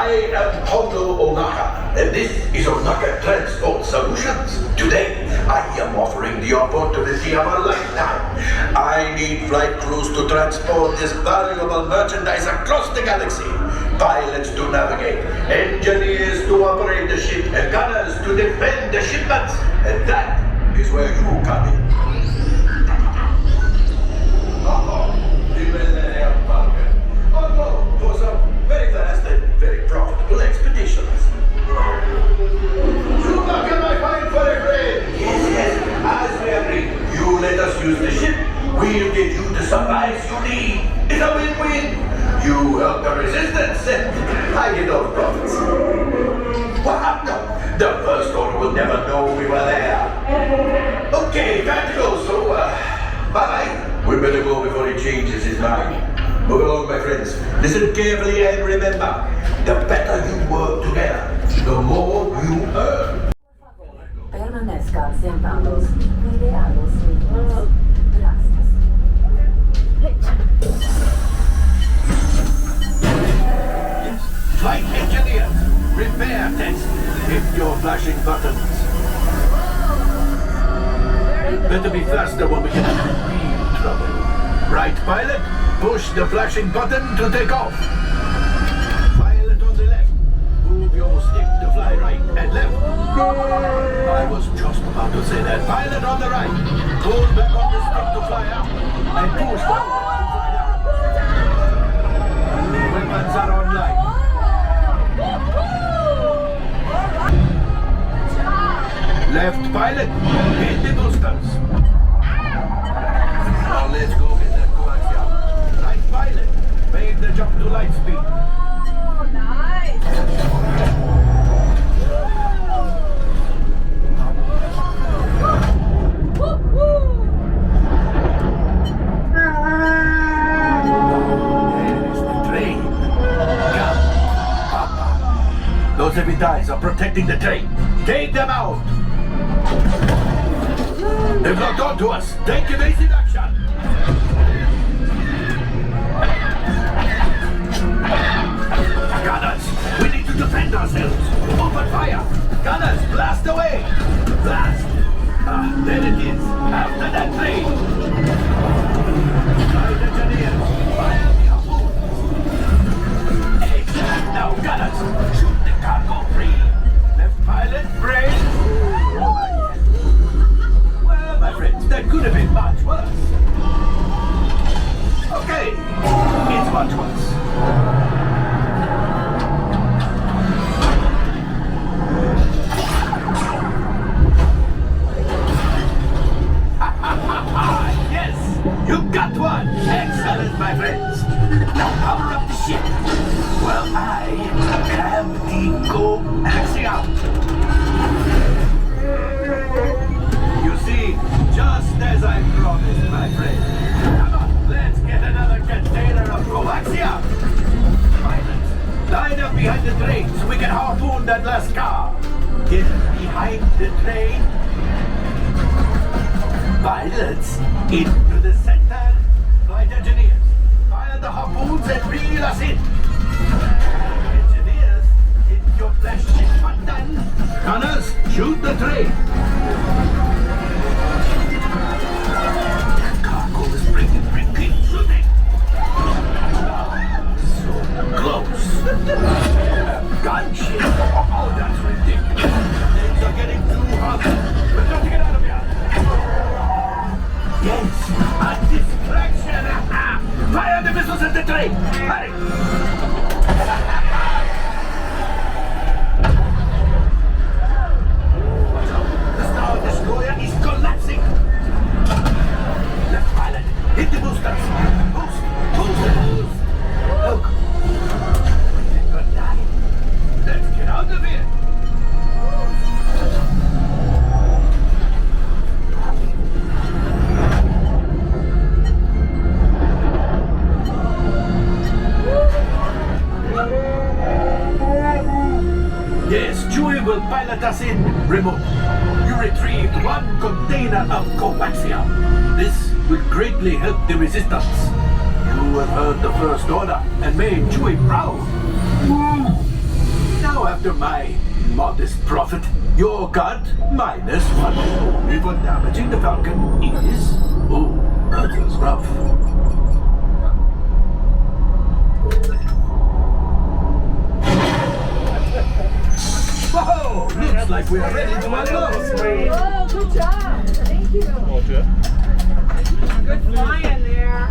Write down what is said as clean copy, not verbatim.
I am Hondo Onaka, and this is Onaka Transport Solutions. Today, I am offering the opportunity of a lifetime. I need flight crews to transport this valuable merchandise across the galaxy. Pilots to navigate, engineers to operate the ship, and gunners to defend the shipments. And that is where you come in. The Millennium Falcon. On board for some very fast and very profitable expeditions. You back in my fine furry friend? Yes, as we agreed. You let us use the ship, we'll get you the supplies you need. It's a win-win. You help the resistance, and I get all the profits. What? No, the First Order will never know we were there. Okay, time to go, so, bye-bye. We better go before he changes his mind. Move along, my friends. Listen carefully and remember, the better you work together, the more you earn. Permanezcan sentados y cuide a los niños. Gracias. Flight engineers, repair test. Hit your flashing buttons. Better be faster when we get into real trouble. Right, pilot? Push the flashing button to take off. Pilot on the left. Move your stick to fly right and left. I was just about to say that. Pilot on the right. Pull back on the stick to fly up. And push forward to fly down. Weapons are online. Left pilot, hit the boosters. Now let's go get that coaxium. Right pilot, make the jump to light speed. Oh, nice. There is the train. Come, Papa. Those heavy ties are protecting the train. Take them out. They've locked onto us. Take evasive action. Gunners, we need to defend ourselves. Open fire. Gunners, blast away. Blast. Ah, there it is. After that train. Flight engineers, fire the harpoons. Excellent. Now, gunners, shoot the cargo free. Left pilot, brake. Well, my friends, that could have been much worse. Okay, it's much worse. Yes, you got one. Excellent, my friends. Now power up the ship. Well, I am the coaxium. You see, just as I promised, my friend. Come on, let's get another container of coaxium. Pilots, line up behind the train so we can harpoon that last car. Get behind the train. Pilots, into the center. Flight engineers, fire the harpoons and reel us in. Engineers, hit your flashing button. Gunners, shoot the train. That cargo is bringing shooting. So close. A gunship. Oh, that's ridiculous. Things are getting too hot. We've got to get out of here. Yes, a distraction! Fire the missiles at the train! Hurry! Watch out! The Star Destroyer is collapsing! Left pilot, hit the boosters! Boost! Boost! Look! Good night! Let's get out of here! Yes, Chewie will pilot us in remote. You retrieved one container of coaxium. This will greatly help the resistance. You have heard the First Order and made Chewie proud. Now, after my modest profit, your cut -1. Only for damaging the Falcon is... Ooh, that was rough. Whoa! Looks like we're ready to unload. Oh, good job. Thank you. 어때? Good flying there.